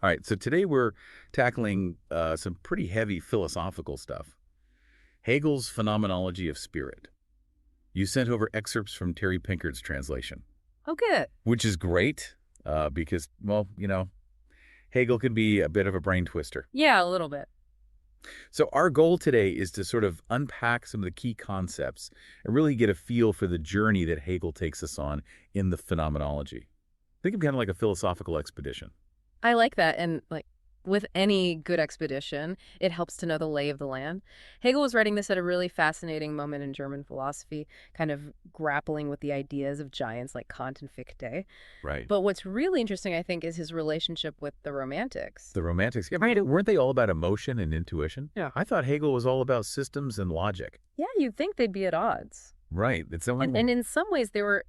All right, so today we're tackling some pretty heavy philosophical stuff. Hegel's Phenomenology of Spirit. You sent over excerpts from Terry Pinker's translation, Oh, good. which is great because, well, Hegel can be a bit of a brain twister. Yeah, a little bit. So our goal today is to sort of unpack some of the key concepts and really get a feel for the journey that Hegel takes us on in the phenomenology. Think of kind of like a philosophical expedition. I like that. And like with any good expedition, it helps to know the lay of the land. Hegel was writing this at a really fascinating moment in German philosophy, kind of grappling with the ideas of giants like Kant and Fichte. Right. But what's really interesting, I think, is his relationship with the Romantics. The Romantics, yeah, right. Weren't they all about emotion and intuition? Yeah. I thought Hegel was all about systems and logic. Yeah, you'd think they'd be at odds. Right. It's so And in some ways, they were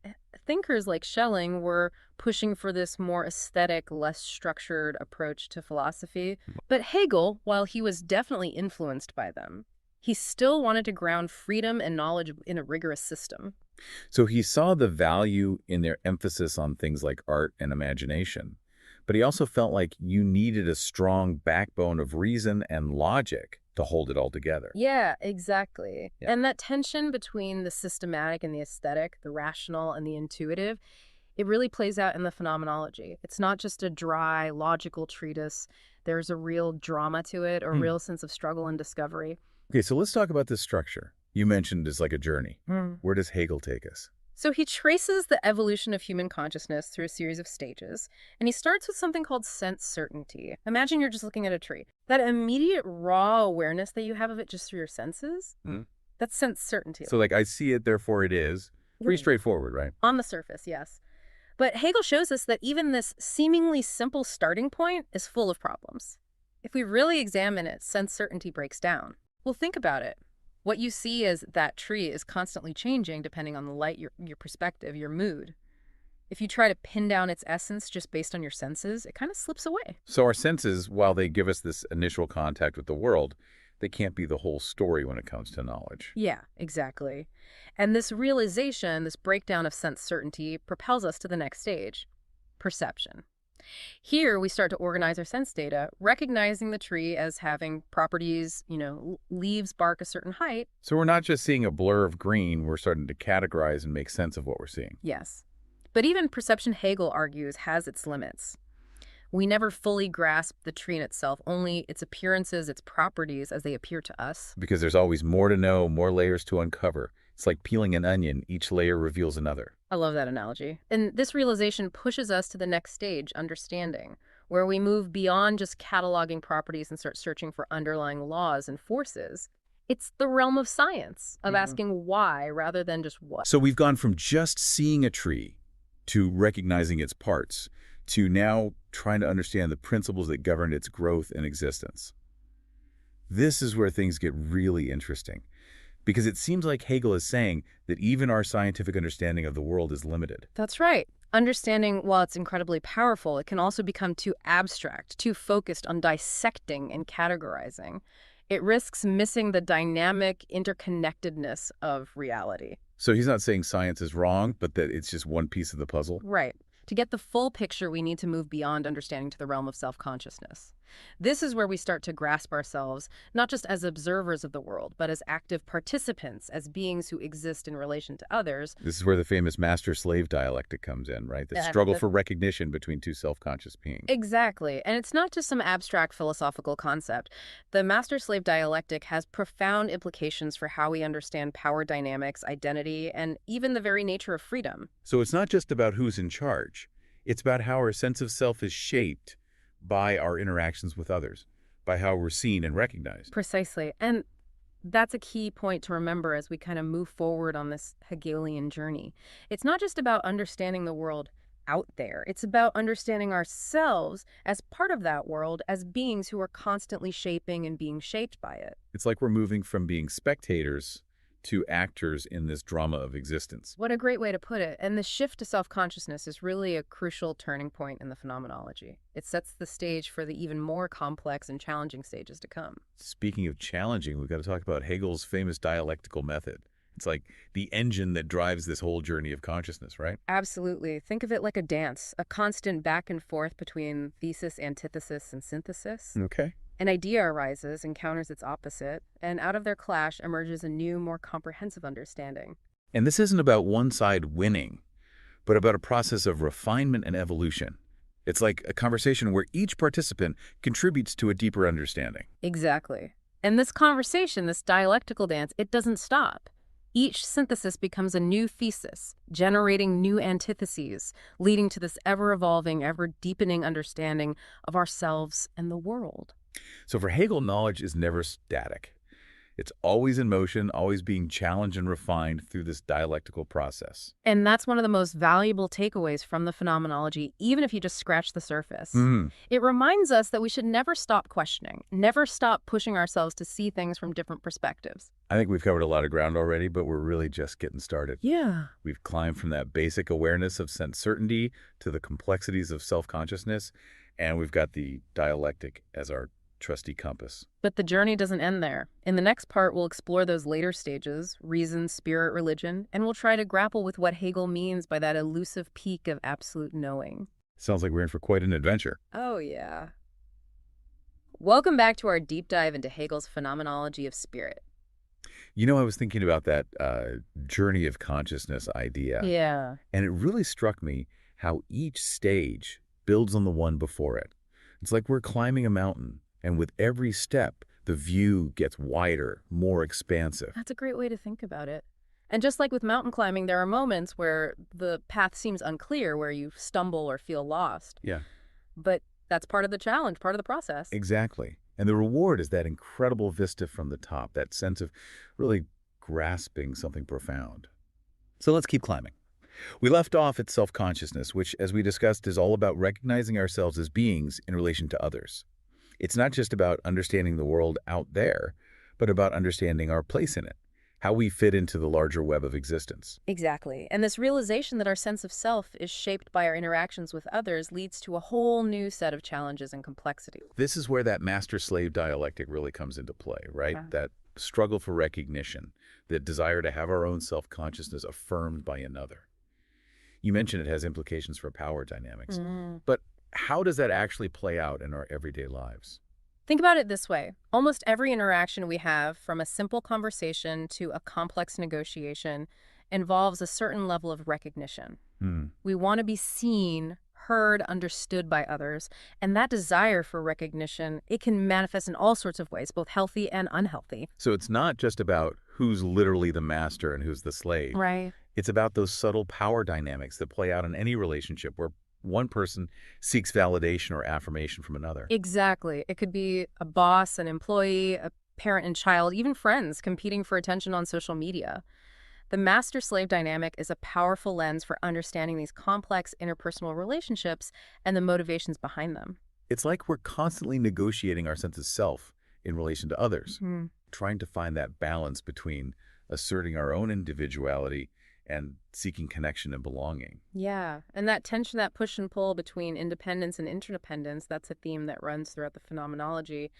thinkers like Schelling were pushing for this more aesthetic, less structured approach to philosophy. But Hegel, while he was definitely influenced by them, he still wanted to ground freedom and knowledge in a rigorous system. So he saw the value in their emphasis on things like art and imagination, but he also felt like you needed a strong backbone of reason and logic to hold it all together. Yeah, exactly. Yeah. And that tension between the systematic and the aesthetic, the rational and the intuitive, it really plays out in the phenomenology. It's not just a dry, logical treatise. There's a real drama to it, a real sense of struggle and discovery. Okay, so let's talk about this structure. You mentioned it's like a journey. Where does Hegel take us? So he traces the evolution of human consciousness through a series of stages, and he starts with something called sense certainty. Imagine you're just looking at a tree. That immediate raw awareness that you have of it just through your senses, that's sense certainty. So like I see it, therefore it is. Pretty straightforward, right? On the surface, yes. But Hegel shows us that even this seemingly simple starting point is full of problems. If we really examine it, sense certainty breaks down. Well, think about it. What you see is that tree is constantly changing depending on the light, your perspective, your mood. If you try to pin down its essence just based on your senses, it kind of slips away. So our senses, while they give us this initial contact with the world, they can't be the whole story when it comes to knowledge. Yeah, exactly. And this realization, this breakdown of sense certainty, propels us to the next stage, perception. Here, we start to organize our sense data, recognizing the tree as having properties, leaves, bark a certain height. So we're not just seeing a blur of green, we're starting to categorize and make sense of what we're seeing. Yes. But even perception, Hegel argues, has its limits. We never fully grasp the tree in itself, only its appearances, its properties as they appear to us. Because there's always more to know, more layers to uncover. It's like peeling an onion. Each layer reveals another. I love that analogy. And this realization pushes us to the next stage, understanding, where we move beyond just cataloging properties and start searching for underlying laws and forces. It's the realm of science, of asking why rather than just what. So we've gone from just seeing a tree to recognizing its parts to now trying to understand the principles that govern its growth and existence. This is where things get really interesting, because it seems like Hegel is saying that even our scientific understanding of the world is limited. That's right. Understanding, while it's incredibly powerful, it can also become too abstract, too focused on dissecting and categorizing. It risks missing the dynamic interconnectedness of reality. So he's not saying science is wrong, but that it's just one piece of the puzzle? Right. To get the full picture, we need to move beyond understanding to the realm of self-consciousness. This is where we start to grasp ourselves, not just as observers of the world, but as active participants, as beings who exist in relation to others. This is where the famous master-slave dialectic comes in, right? The struggle for recognition between two self-conscious beings. Exactly. And it's not just some abstract philosophical concept. The master-slave dialectic has profound implications for how we understand power dynamics, identity, and even the very nature of freedom. So it's not just about who's in charge. It's about how our sense of self is shaped by our interactions with others, by how we're seen and recognized. Precisely. And that's a key point to remember as we kind of move forward on this Hegelian journey. It's not just about understanding the world out there. It's about understanding ourselves as part of that world, as beings who are constantly shaping and being shaped by it. It's like we're moving from being spectators to actors in this drama of existence. What a great way to put it. And the shift to self-consciousness is really a crucial turning point in the phenomenology. It sets the stage for the even more complex and challenging stages to come. Speaking of challenging, we've got to talk about Hegel's famous dialectical method. It's like the engine that drives this whole journey of consciousness, right? Absolutely. Think of it like a dance, a constant back and forth between thesis, antithesis, and synthesis. Okay. An idea arises, encounters its opposite, and out of their clash emerges a new, more comprehensive understanding. And this isn't about one side winning, but about a process of refinement and evolution. It's like a conversation where each participant contributes to a deeper understanding. Exactly. And this conversation, this dialectical dance, it doesn't stop. Each synthesis becomes a new thesis, generating new antitheses, leading to this ever-evolving, ever-deepening understanding of ourselves and the world. So for Hegel, knowledge is never static. It's always in motion, always being challenged and refined through this dialectical process. And that's one of the most valuable takeaways from the phenomenology, even if you just scratch the surface. It reminds us that we should never stop questioning, never stop pushing ourselves to see things from different perspectives. I think we've covered a lot of ground already, but we're really just getting started. Yeah. We've climbed from that basic awareness of sense certainty to the complexities of self-consciousness, and we've got the dialectic as our trusty compass. But the journey doesn't end there. In the next part, we'll explore those later stages, reason, spirit, religion, and we'll try to grapple with what Hegel means by that elusive peak of absolute knowing. Sounds like we're in for quite an adventure. Oh, yeah. Welcome back to our deep dive into Hegel's Phenomenology of Spirit. You know, I was thinking about that journey of consciousness idea. Yeah. And it really struck me how each stage builds on the one before it. It's like we're climbing a mountain, and with every step, the view gets wider, more expansive. That's a great way to think about it. And just like with mountain climbing, there are moments where the path seems unclear, where you stumble or feel lost. Yeah. But that's part of the challenge, part of the process. Exactly. And the reward is that incredible vista from the top, that sense of really grasping something profound. So let's keep climbing. We left off at self-consciousness, which, as we discussed, is all about recognizing ourselves as beings in relation to others. It's not just about understanding the world out there, but about understanding our place in it, how we fit into the larger web of existence. Exactly. And this realization that our sense of self is shaped by our interactions with others leads to a whole new set of challenges and complexity. This is where that master-slave dialectic really comes into play, right? Yeah. That struggle for recognition, the desire to have our own self-consciousness affirmed by another. You mentioned it has implications for power dynamics. But how does that actually play out in our everyday lives? Think about it this way. Almost every interaction we have, from a simple conversation to a complex negotiation, involves a certain level of recognition. We want to be seen, heard, understood by others, and that desire for recognition, it can manifest in all sorts of ways, both healthy and unhealthy. So it's not just about who's literally the master and who's the slave. Right. It's about those subtle power dynamics that play out in any relationship where one person seeks validation or affirmation from another. Exactly. It could be a boss, an employee, a parent and child, even friends competing for attention on social media. The master-slave dynamic is a powerful lens for understanding these complex interpersonal relationships and the motivations behind them. It's like we're constantly negotiating our sense of self in relation to others, trying to find that balance between asserting our own individuality and seeking connection and belonging. Yeah, and that tension, that push and pull between independence and interdependence, that's a theme that runs throughout the phenomenology.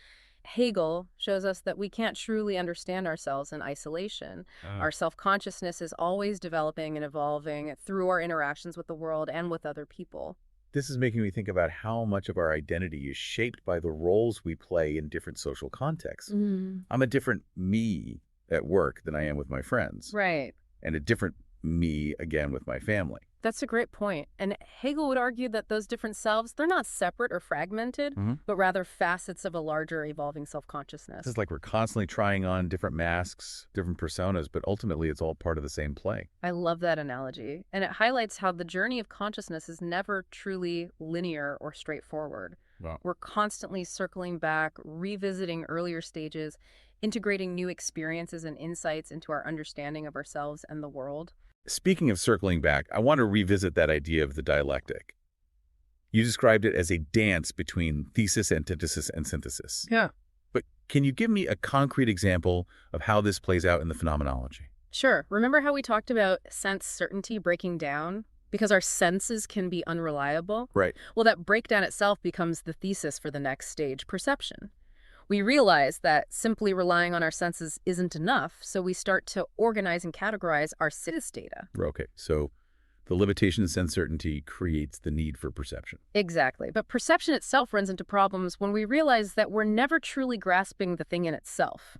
Hegel shows us that we can't truly understand ourselves in isolation. Our self-consciousness is always developing and evolving through our interactions with the world and with other people. This is making me think about how much of our identity is shaped by the roles we play in different social contexts. I'm a different me at work than I am with my friends. Right. And a different me again with my family. That's a great point. And Hegel would argue that those different selves, they're not separate or fragmented, but rather facets of a larger evolving self-consciousness. It's like we're constantly trying on different masks, different personas, but ultimately it's all part of the same play. I love that analogy. And it highlights how the journey of consciousness is never truly linear or straightforward. Wow. We're constantly circling back, revisiting earlier stages, integrating new experiences and insights into our understanding of ourselves and the world. Speaking of circling back, I want to revisit that idea of the dialectic. You described it as a dance between thesis, antithesis, and synthesis. Yeah. But can you give me a concrete example of how this plays out in the phenomenology? Sure. Remember how we talked about sense certainty breaking down? Because our senses can be unreliable? Right. Well, that breakdown itself becomes the thesis for the next stage, perception. We realize that simply relying on our senses isn't enough, so we start to organize and categorize our sense data. Okay, so the limitation of sense certainty creates the need for perception. Exactly. But perception itself runs into problems when we realize that we're never truly grasping the thing in itself,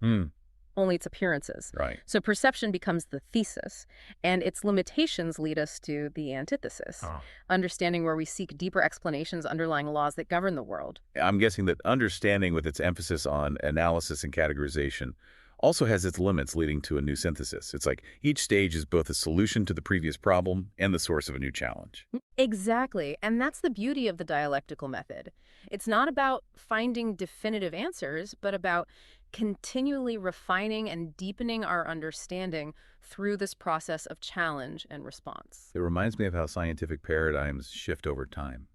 only its appearances. Right. So perception becomes the thesis, and its limitations lead us to the antithesis, understanding where we seek deeper explanations underlying laws that govern the world. I'm guessing that understanding, with its emphasis on analysis and categorization, also has its limits, leading to a new synthesis. It's like each stage is both a solution to the previous problem and the source of a new challenge. Exactly. And that's the beauty of the dialectical method. It's not about finding definitive answers, but about continually refining and deepening our understanding through this process of challenge and response. It reminds me of how scientific paradigms shift over time.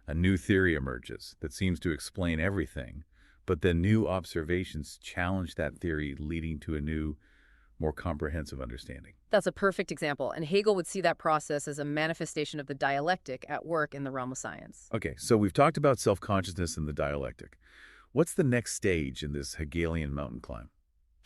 A new theory emerges that seems to explain everything, but then new observations challenge that theory, leading to a new, more comprehensive understanding. That's a perfect example, and Hegel would see that process as a manifestation of the dialectic at work in the realm of science. Okay, so we've talked about self-consciousness and the dialectic. What's the next stage in this Hegelian mountain climb?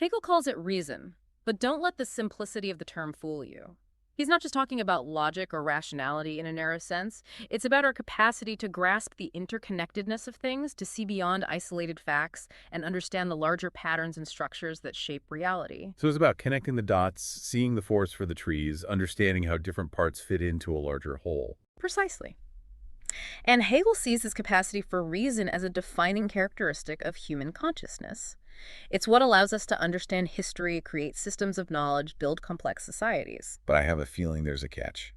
Hegel calls it reason, but don't let the simplicity of the term fool you. He's not just talking about logic or rationality in a narrow sense. It's about our capacity to grasp the interconnectedness of things, to see beyond isolated facts, and understand the larger patterns and structures that shape reality. So it's about connecting the dots, seeing the forest for the trees, understanding how different parts fit into a larger whole. Precisely. And Hegel sees this capacity for reason as a defining characteristic of human consciousness. It's what allows us to understand history, create systems of knowledge, build complex societies. But I have a feeling there's a catch.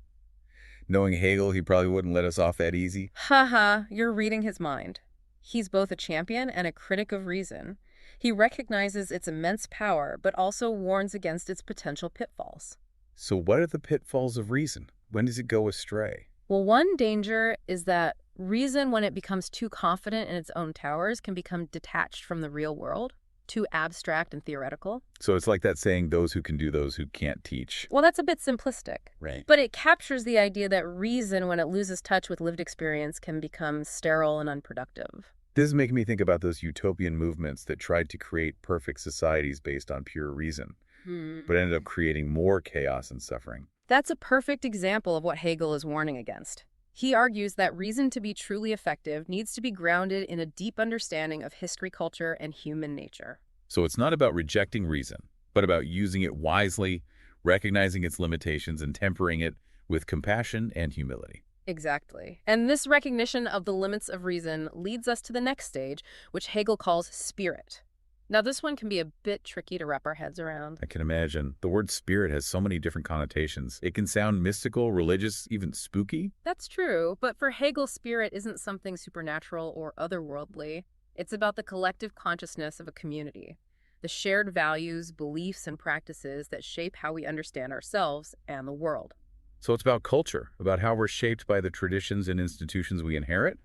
Knowing Hegel, he probably wouldn't let us off that easy. Haha, you're reading his mind. He's both a champion and a critic of reason. He recognizes its immense power, but also warns against its potential pitfalls. So what are the pitfalls of reason? When does it go astray? Well, one danger is that reason, when it becomes too confident in its own towers, can become detached from the real world, too abstract and theoretical. So it's like that saying, those who can do, those who can't teach. Well, that's a bit simplistic. Right. But it captures the idea that reason, when it loses touch with lived experience, can become sterile and unproductive. This is making me think about those utopian movements that tried to create perfect societies based on pure reason, but ended up creating more chaos and suffering. That's a perfect example of what Hegel is warning against. He argues that reason, to be truly effective, needs to be grounded in a deep understanding of history, culture, and human nature. So it's not about rejecting reason, but about using it wisely, recognizing its limitations, and tempering it with compassion and humility. Exactly. And this recognition of the limits of reason leads us to the next stage, which Hegel calls spirit. Now, this one can be a bit tricky to wrap our heads around. I can imagine. The word spirit has so many different connotations. It can sound mystical, religious, even spooky. That's true, but for Hegel, spirit isn't something supernatural or otherworldly. It's about the collective consciousness of a community, the shared values, beliefs, and practices that shape how we understand ourselves and the world. So it's about culture, about how we're shaped by the traditions and institutions we inherit,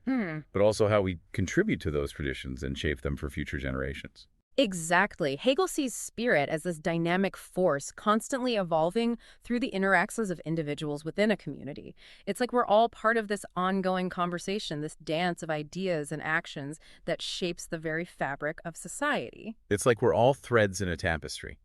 but also how we contribute to those traditions and shape them for future generations. Exactly. Hegel sees spirit as this dynamic force constantly evolving through the interactions of individuals within a community. It's like we're all part of this ongoing conversation, this dance of ideas and actions that shapes the very fabric of society. It's like we're all threads in a tapestry.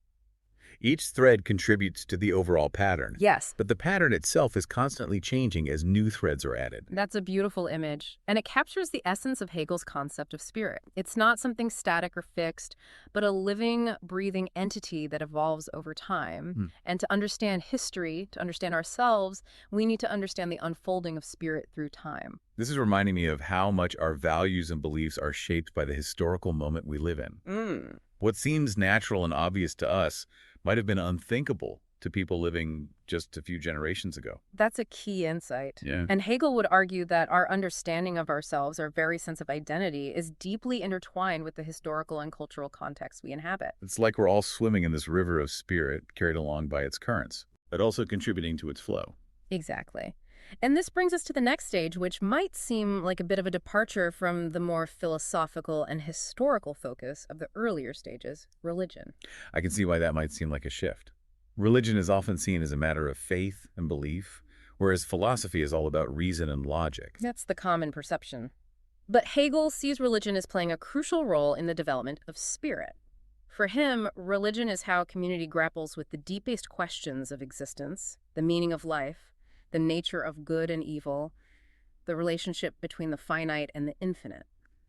Each thread contributes to the overall pattern. Yes. But the pattern itself is constantly changing as new threads are added. That's a beautiful image, and it captures the essence of Hegel's concept of spirit. It's not something static or fixed, but a living, breathing entity that evolves over time. And to understand history, to understand ourselves, we need to understand the unfolding of spirit through time. This is reminding me of how much our values and beliefs are shaped by the historical moment we live in. What seems natural and obvious to us might have been unthinkable to people living just a few generations ago. That's a key insight. Yeah. And Hegel would argue that our understanding of ourselves, our very sense of identity, is deeply intertwined with the historical and cultural context we inhabit. It's like we're all swimming in this river of spirit carried along by its currents, but also contributing to its flow. Exactly. And this brings us to the next stage, which might seem like a bit of a departure from the more philosophical and historical focus of the earlier stages, religion. I can see why that might seem like a shift. Religion is often seen as a matter of faith and belief, whereas philosophy is all about reason and logic. That's the common perception. But Hegel sees religion as playing a crucial role in the development of spirit. For him, religion is how community grapples with the deepest questions of existence, the meaning of life, the nature of good and evil, the relationship between the finite and the infinite.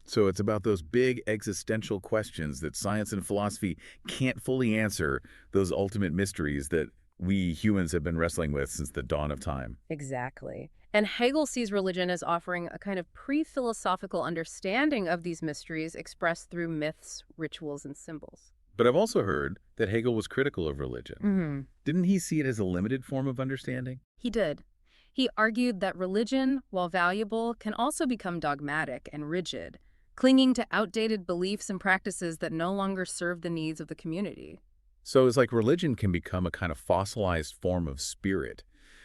So it's about those big existential questions that science and philosophy can't fully answer, those ultimate mysteries that we humans have been wrestling with since the dawn of time. Exactly. And Hegel sees religion as offering a kind of pre-philosophical understanding of these mysteries expressed through myths, rituals, and symbols. But I've also heard that Hegel was critical of religion. Mm-hmm. Didn't he see it as a limited form of understanding? He did. He argued that religion, while valuable, can also become dogmatic and rigid, clinging to outdated beliefs and practices that no longer serve the needs of the community. So it's like religion can become a kind of fossilized form of spirit,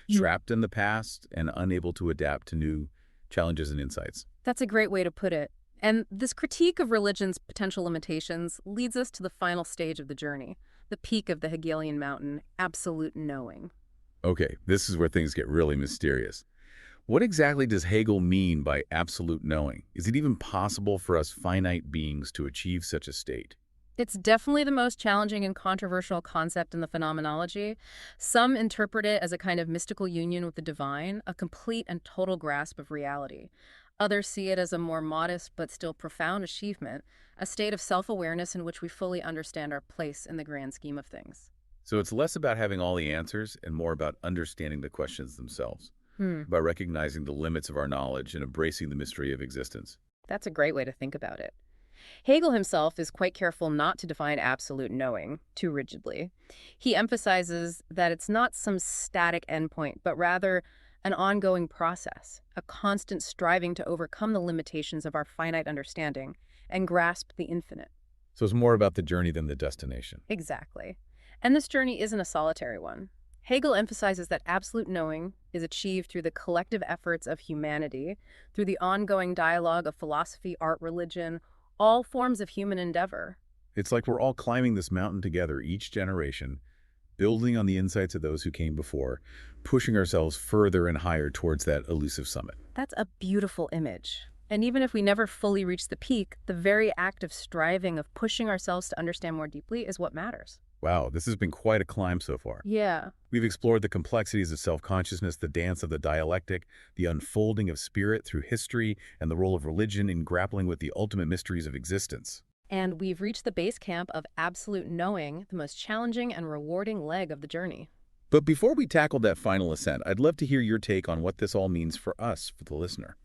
trapped in the past and unable to adapt to new challenges and insights. That's a great way to put it. And this critique of religion's potential limitations leads us to the final stage of the journey, the peak of the Hegelian mountain, absolute knowing. Okay, this is where things get really mysterious. What exactly does Hegel mean by absolute knowing? Is it even possible for us finite beings to achieve such a state? It's definitely the most challenging and controversial concept in the Phenomenology. Some interpret it as a kind of mystical union with the divine, a complete and total grasp of reality. Others see it as a more modest but still profound achievement, a state of self-awareness in which we fully understand our place in the grand scheme of things. So it's less about having all the answers and more about understanding the questions themselves, about recognizing the limits of our knowledge and embracing the mystery of existence. That's a great way to think about it. Hegel himself is quite careful not to define absolute knowing too rigidly. He emphasizes that it's not some static endpoint, but rather an ongoing process, a constant striving to overcome the limitations of our finite understanding and grasp the infinite. So it's more about the journey than the destination. Exactly. And this journey isn't a solitary one. Hegel emphasizes that absolute knowing is achieved through the collective efforts of humanity, through the ongoing dialogue of philosophy, art, religion, all forms of human endeavor. It's like we're all climbing this mountain together, each generation, building on the insights of those who came before, pushing ourselves further and higher towards that elusive summit. That's a beautiful image. And even if we never fully reach the peak, the very act of striving, of pushing ourselves to understand more deeply is what matters. Wow, this has been quite a climb so far. Yeah. We've explored the complexities of self-consciousness, the dance of the dialectic, the unfolding of spirit through history, and the role of religion in grappling with the ultimate mysteries of existence. And we've reached the base camp of absolute knowing, the most challenging and rewarding leg of the journey. But before we tackle that final ascent, I'd love to hear your take on what this all means for us, for the listener.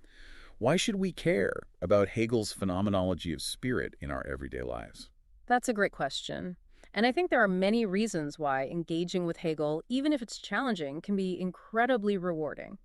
Why should we care about Hegel's phenomenology of spirit in our everyday lives? That's a great question. And I think there are many reasons why engaging with Hegel, even if it's challenging, can be incredibly rewarding.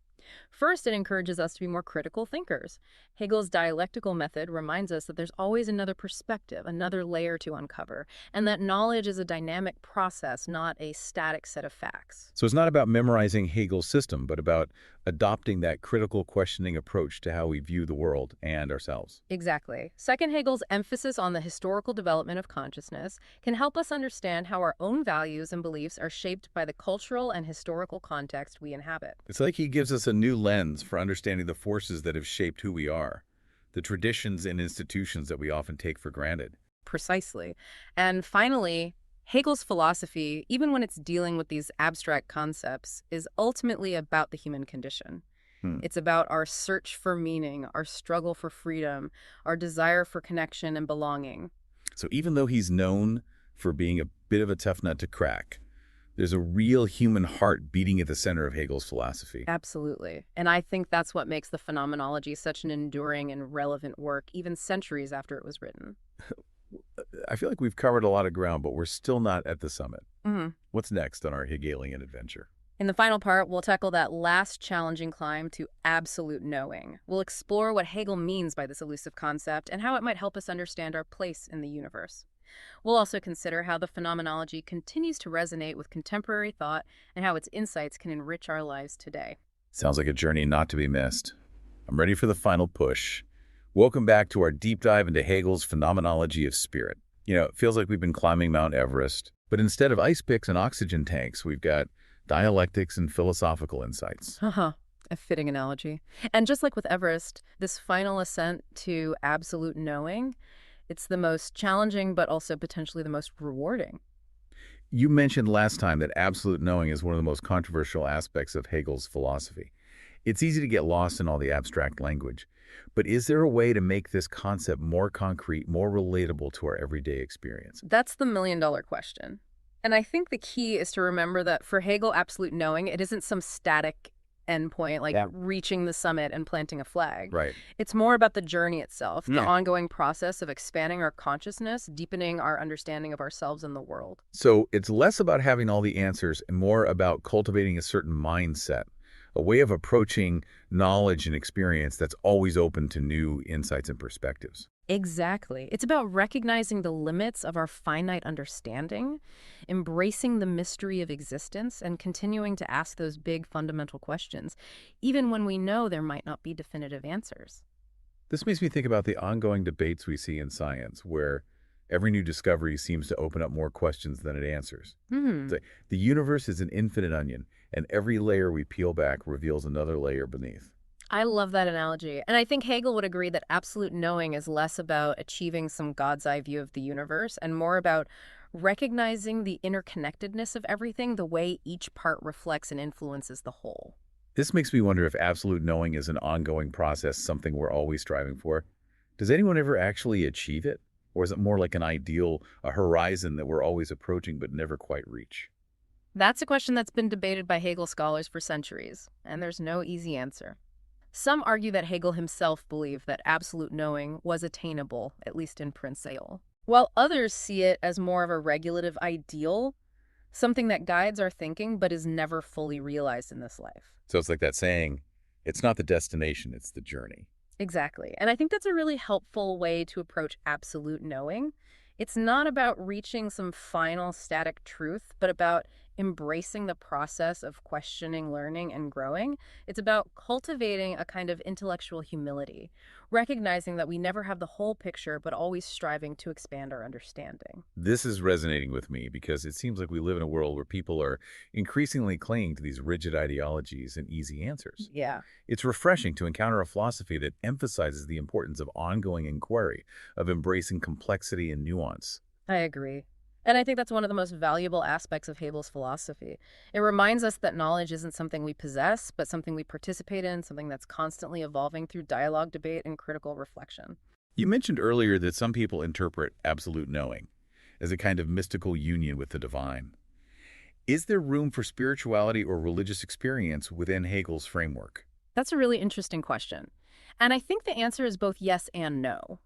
First, it encourages us to be more critical thinkers. Hegel's dialectical method reminds us that there's always another perspective, another layer to uncover, and that knowledge is a dynamic process, not a static set of facts. So it's not about memorizing Hegel's system, but about adopting that critical questioning approach to how we view the world and ourselves. Exactly. Second, Hegel's emphasis on the historical development of consciousness can help us understand how our own values and beliefs are shaped by the cultural and historical context we inhabit. It's like he gives us a new lens for understanding the forces that have shaped who we are, the traditions and institutions that we often take for granted. Precisely. And finally, Hegel's philosophy, even when it's dealing with these abstract concepts, is ultimately about the human condition. It's about our search for meaning, our struggle for freedom, our desire for connection and belonging. So even though he's known for being a bit of a tough nut to crack, there's a real human heart beating at the center of Hegel's philosophy. Absolutely. And I think that's what makes the Phenomenology such an enduring and relevant work, even centuries after it was written. I feel like we've covered a lot of ground, but we're still not at the summit. Mm-hmm. What's next on our Hegelian adventure? In the final part, we'll tackle that last challenging climb to absolute knowing. We'll explore what Hegel means by this elusive concept and how it might help us understand our place in the universe. We'll also consider how the Phenomenology continues to resonate with contemporary thought and how its insights can enrich our lives today. Sounds like a journey not to be missed. I'm ready for the final push. Welcome back to our deep dive into Hegel's Phenomenology of Spirit. You know, it feels like we've been climbing Mount Everest, but instead of ice picks and oxygen tanks, we've got dialectics and philosophical insights. Uh-huh. A fitting analogy. And just like with Everest, this final ascent to absolute knowing, it's the most challenging but also potentially the most rewarding. You mentioned last time that absolute knowing is one of the most controversial aspects of Hegel's philosophy. It's easy to get lost in all the abstract language. But is there a way to make this concept more concrete, more relatable to our everyday experience? That's the million-dollar question. And I think the key is to remember that for Hegel, absolute knowing, it isn't some static endpoint like Yeah. reaching the summit and planting a flag. Right. It's more about the journey itself, the Yeah. ongoing process of expanding our consciousness, deepening our understanding of ourselves and the world. So it's less about having all the answers and more about cultivating a certain mindset, a way of approaching knowledge and experience that's always open to new insights and perspectives. Exactly. It's about recognizing the limits of our finite understanding, embracing the mystery of existence, and continuing to ask those big fundamental questions, even when we know there might not be definitive answers. This makes me think about the ongoing debates we see in science, where every new discovery seems to open up more questions than it answers. Hmm. The universe is an infinite onion, and every layer we peel back reveals another layer beneath. I love that analogy. And I think Hegel would agree that absolute knowing is less about achieving some God's eye view of the universe and more about recognizing the interconnectedness of everything, the way each part reflects and influences the whole. This makes me wonder if absolute knowing is an ongoing process, something we're always striving for. Does anyone ever actually achieve it? Or is it more like an ideal, a horizon that we're always approaching but never quite reach? That's a question that's been debated by Hegel scholars for centuries, and there's no easy answer. Some argue that Hegel himself believed that absolute knowing was attainable, at least in principle, while others see it as more of a regulative ideal, something that guides our thinking but is never fully realized in this life. So it's like that saying, it's not the destination, it's the journey. Exactly. And I think that's a really helpful way to approach absolute knowing. It's not about reaching some final static truth, but about embracing the process of questioning, learning, and growing. It's about cultivating a kind of intellectual humility, recognizing that we never have the whole picture, but always striving to expand our understanding. This is resonating with me because it seems like we live in a world where people are increasingly clinging to these rigid ideologies and easy answers. Yeah. It's refreshing to encounter a philosophy that emphasizes the importance of ongoing inquiry, of embracing complexity and nuance. I agree. And I think that's one of the most valuable aspects of Hegel's philosophy. It reminds us that knowledge isn't something we possess, but something we participate in, something that's constantly evolving through dialogue, debate, and critical reflection. You mentioned earlier that some people interpret absolute knowing as a kind of mystical union with the divine. Is there room for spirituality or religious experience within Hegel's framework? That's a really interesting question. And I think the answer is both yes and no.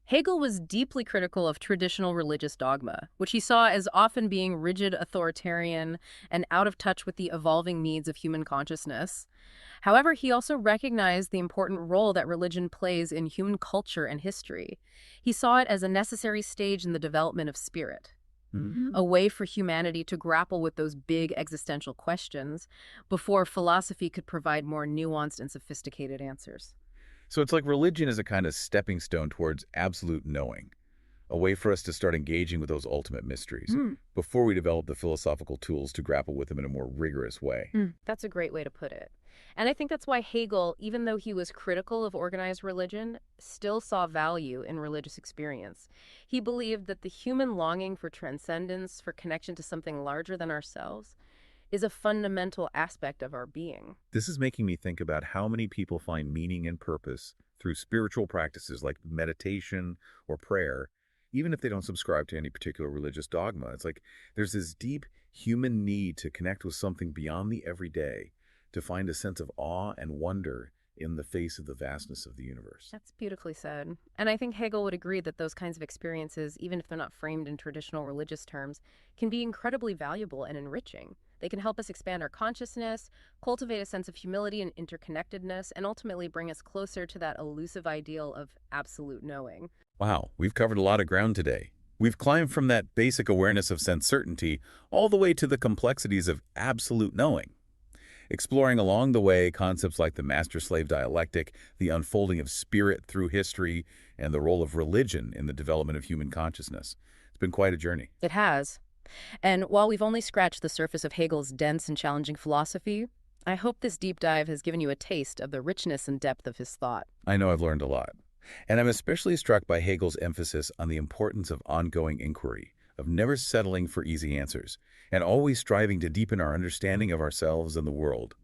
Hegel was deeply critical of traditional religious dogma, which he saw as often being rigid, authoritarian, and out of touch with the evolving needs of human consciousness. However, he also recognized the important role that religion plays in human culture and history. He saw it as a necessary stage in the development of spirit, a way for humanity to grapple with those big existential questions before philosophy could provide more nuanced and sophisticated answers. So it's like religion is a kind of stepping stone towards absolute knowing, a way for us to start engaging with those ultimate mysteries before we develop the philosophical tools to grapple with them in a more rigorous way. That's a great way to put it. And I think that's why Hegel, even though he was critical of organized religion, still saw value in religious experience. He believed that the human longing for transcendence, for connection to something larger than ourselves, is a fundamental aspect of our being. This is making me think about how many people find meaning and purpose through spiritual practices like meditation or prayer, even if they don't subscribe to any particular religious dogma. It's like there's this deep human need to connect with something beyond the everyday, to find a sense of awe and wonder in the face of the vastness of the universe. That's beautifully said. And I think Hegel would agree that those kinds of experiences, even if they're not framed in traditional religious terms, can be incredibly valuable and enriching. They can help us expand our consciousness, cultivate a sense of humility and interconnectedness, and ultimately bring us closer to that elusive ideal of absolute knowing. Wow, we've covered a lot of ground today. We've climbed from that basic awareness of sense certainty all the way to the complexities of absolute knowing, exploring along the way concepts like the master-slave dialectic, the unfolding of spirit through history, and the role of religion in the development of human consciousness. It's been quite a journey. It has. And while we've only scratched the surface of Hegel's dense and challenging philosophy, I hope this deep dive has given you a taste of the richness and depth of his thought. I know I've learned a lot. And I'm especially struck by Hegel's emphasis on the importance of ongoing inquiry, of never settling for easy answers, and always striving to deepen our understanding of ourselves and the world.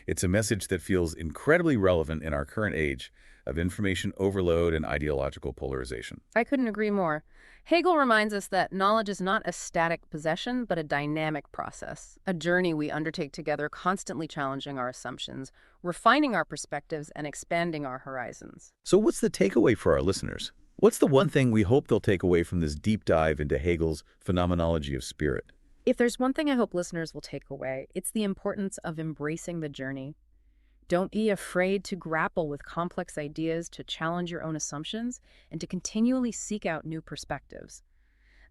It's a message that feels incredibly relevant in our current age of information overload and ideological polarization. I couldn't agree more. Hegel reminds us that knowledge is not a static possession, but a dynamic process, a journey we undertake together, constantly challenging our assumptions, refining our perspectives, and expanding our horizons. So what's the takeaway for our listeners? What's the one thing we hope they'll take away from this deep dive into Hegel's Phenomenology of Spirit? If there's one thing I hope listeners will take away, it's the importance of embracing the journey. Don't be afraid to grapple with complex ideas, to challenge your own assumptions, and to continually seek out new perspectives.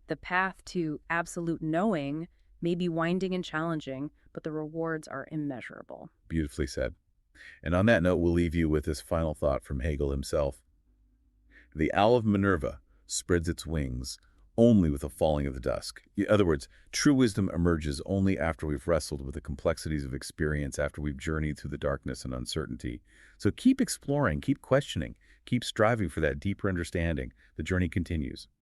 The path to absolute knowing may be winding and challenging, but the rewards are immeasurable. Beautifully said. And on that note, we'll leave you with this final thought from Hegel himself. The owl of Minerva spreads its wings only with the falling of the dusk. In other words, true wisdom emerges only after we've wrestled with the complexities of experience, after we've journeyed through the darkness and uncertainty. So keep exploring, keep questioning, keep striving for that deeper understanding. The journey continues.